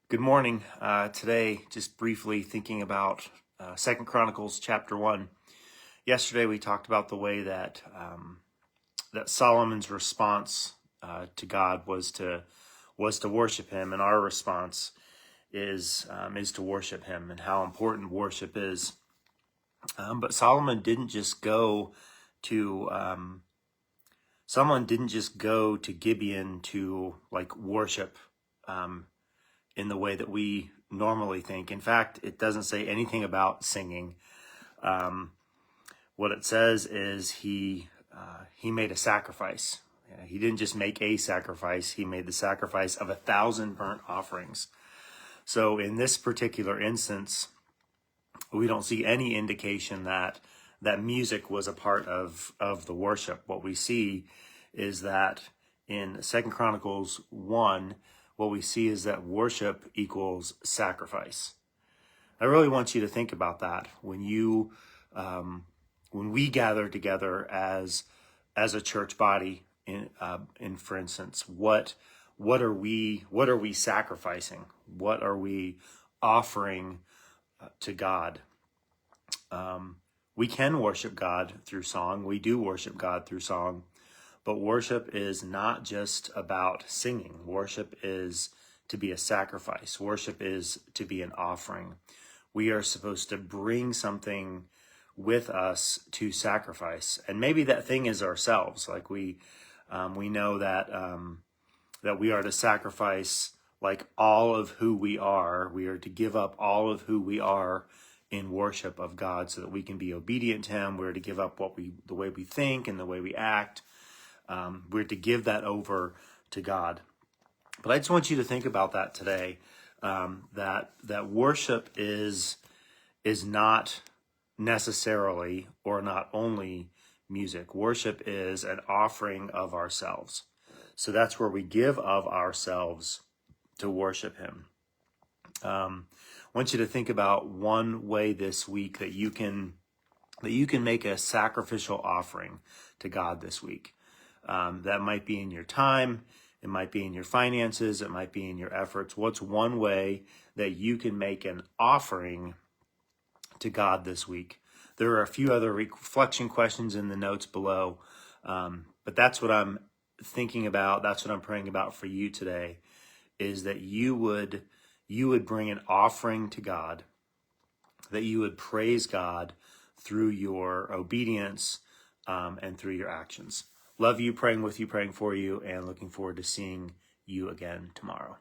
Good morning. Today, just briefly thinking about 2 Chronicles chapter 1. Yesterday, we talked about the way that that Solomon's response to God was to worship Him, and our response is to worship Him, and how important worship is. But Solomon didn't just go to Gibeon to worship in the way that we normally think. In fact, it doesn't say anything about singing. What it says is he made a sacrifice. He didn't just make a sacrifice, he made the sacrifice of 1,000 burnt offerings. So in this particular instance, we don't see any indication that music was a part of the worship. What we see is that in 2 Chronicles 1, what we see is that worship equals sacrifice. I really want you to think about that when we gather together as a church body. In for instance, what are we sacrificing? What are we offering to God? We can worship God through song. We do worship God through song. But worship is not just about singing. Worship is to be a sacrifice. Worship is to be an offering. We are supposed to bring something with us to sacrifice. And maybe that thing is ourselves. Like we know that we are to sacrifice all of who we are. We are to give up all of who we are in worship of God so that we can be obedient to Him. We're to give up the way we think and the way we act. We're to give that over to God. But I just want you to think about that today, that worship is not necessarily or not only music. Worship is an offering of ourselves. So that's where we give of ourselves to worship Him. I want you to think about one way this week that you can make a sacrificial offering to God this week. That might be in your time, it might be in your finances, it might be in your efforts. What's one way that you can make an offering to God this week? There are a few other reflection questions in the notes below, but that's what I'm thinking about. That's what I'm praying about for you today, is that you would bring an offering to God, that you would praise God through your obedience and through your actions. Love you, praying with you, praying for you, and looking forward to seeing you again tomorrow.